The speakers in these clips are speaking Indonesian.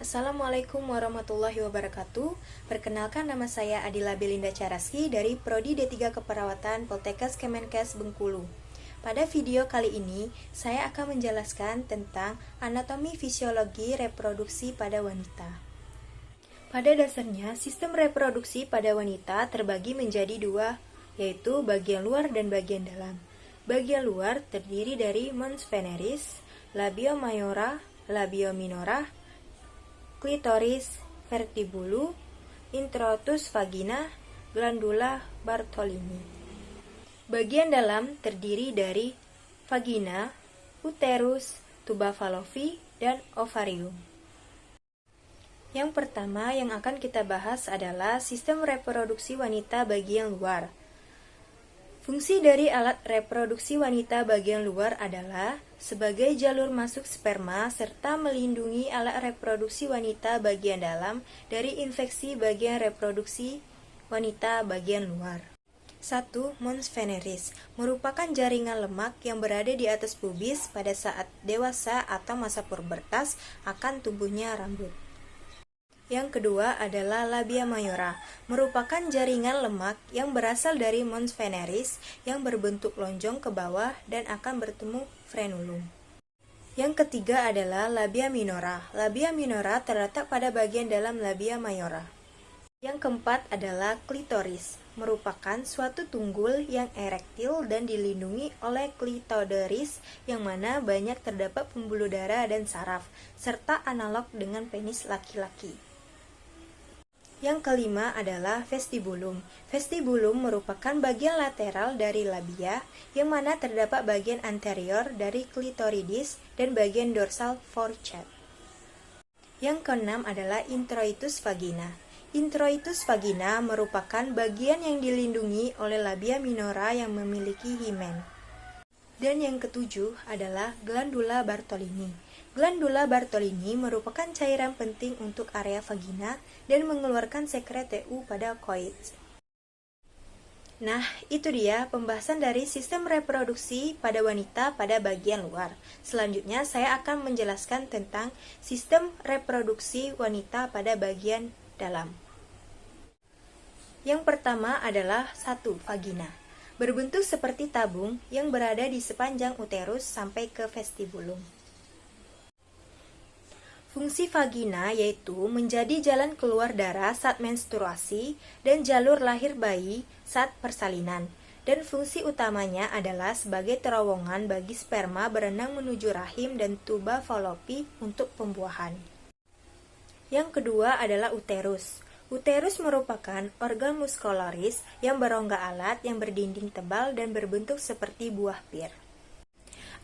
Assalamualaikum warahmatullahi wabarakatuh. Perkenalkan, nama saya Adila Belinda Caraski dari Prodi D3 Keperawatan Poltekkes Kemenkes Bengkulu. Pada video kali ini, saya akan menjelaskan tentang anatomi fisiologi reproduksi pada wanita. Pada dasarnya, sistem reproduksi pada wanita terbagi menjadi dua, yaitu bagian luar dan bagian dalam. Bagian luar terdiri dari mons veneris, labia majora, labia minora, klitoris, vertibulu, introitus vagina, glandula Bartolini. Bagian dalam terdiri dari vagina, uterus, tuba fallopi, dan ovarium. Yang pertama yang akan kita bahas adalah sistem reproduksi wanita bagian luar. Fungsi dari alat reproduksi wanita bagian luar adalah sebagai jalur masuk sperma serta melindungi alat reproduksi wanita bagian dalam dari infeksi bagian reproduksi wanita bagian luar. 1. Mons veneris merupakan jaringan lemak yang berada di atas pubis pada saat dewasa atau masa pubertas akan tumbuhnya rambut. Yang kedua adalah labia majora, merupakan jaringan lemak yang berasal dari mons veneris yang berbentuk lonjong ke bawah dan akan bertemu frenulum. Yang ketiga adalah labia minora. Labia minora terletak pada bagian dalam labia majora. Yang keempat adalah klitoris, merupakan suatu tunggul yang erektil dan dilindungi oleh klitoris yang mana banyak terdapat pembuluh darah dan saraf, serta analog dengan penis laki-laki. Yang kelima adalah vestibulum. Vestibulum merupakan bagian lateral dari labia, yang mana terdapat bagian anterior dari klitoridis dan bagian dorsal forehead. Yang keenam adalah introitus vagina. Introitus vagina merupakan bagian yang dilindungi oleh labia minora yang memiliki himen. Dan yang ketujuh adalah glandula Bartolini. Glandula Bartolini merupakan cairan penting untuk area vagina dan mengeluarkan sekret TU pada koid. Nah, itu dia pembahasan dari sistem reproduksi pada wanita pada bagian luar. Selanjutnya, saya akan menjelaskan tentang sistem reproduksi wanita pada bagian dalam. Yang pertama adalah 1. Vagina. Berbentuk seperti tabung yang berada di sepanjang uterus sampai ke vestibulum. Fungsi vagina yaitu menjadi jalan keluar darah saat menstruasi dan jalur lahir bayi saat persalinan. Dan fungsi utamanya adalah sebagai terowongan bagi sperma berenang menuju rahim dan tuba fallopi untuk pembuahan. Yang kedua adalah uterus. Uterus merupakan organ muskularis yang berongga alat yang berdinding tebal dan berbentuk seperti buah pir.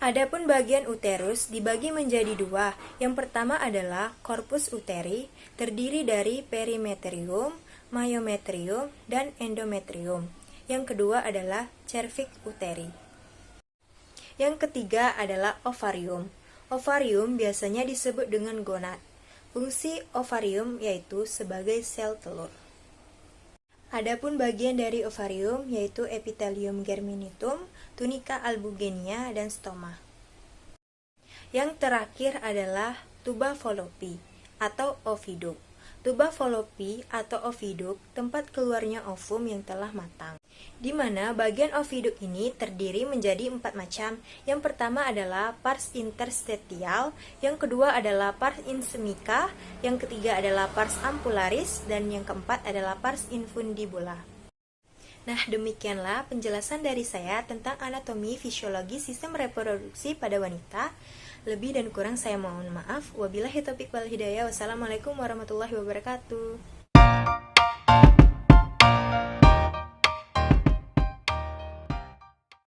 Adapun bagian uterus dibagi menjadi dua. Yang pertama adalah corpus uteri, terdiri dari perimetrium, myometrium, dan endometrium. Yang kedua adalah cervix uteri. Yang ketiga adalah ovarium. Ovarium biasanya disebut dengan gonad. Fungsi ovarium yaitu sebagai sel telur. Adapun bagian dari ovarium yaitu epithelium germinatum, tunica albugenia, dan stoma. Yang terakhir adalah tuba fallopi atau oviduk. Tuba fallopi atau oviduk tempat keluarnya ovum yang telah matang. Di mana bagian oviduk ini terdiri menjadi 4 macam. Yang pertama adalah pars interstitial, yang kedua adalah pars insemica, yang ketiga adalah pars ampullaris, dan yang keempat adalah pars infundibula. Nah, demikianlah penjelasan dari saya tentang anatomi fisiologi sistem reproduksi pada wanita. Lebih dan kurang saya mohon maaf. Wabillahi taufiq wal hidayah. Wassalamualaikum warahmatullahi wabarakatuh.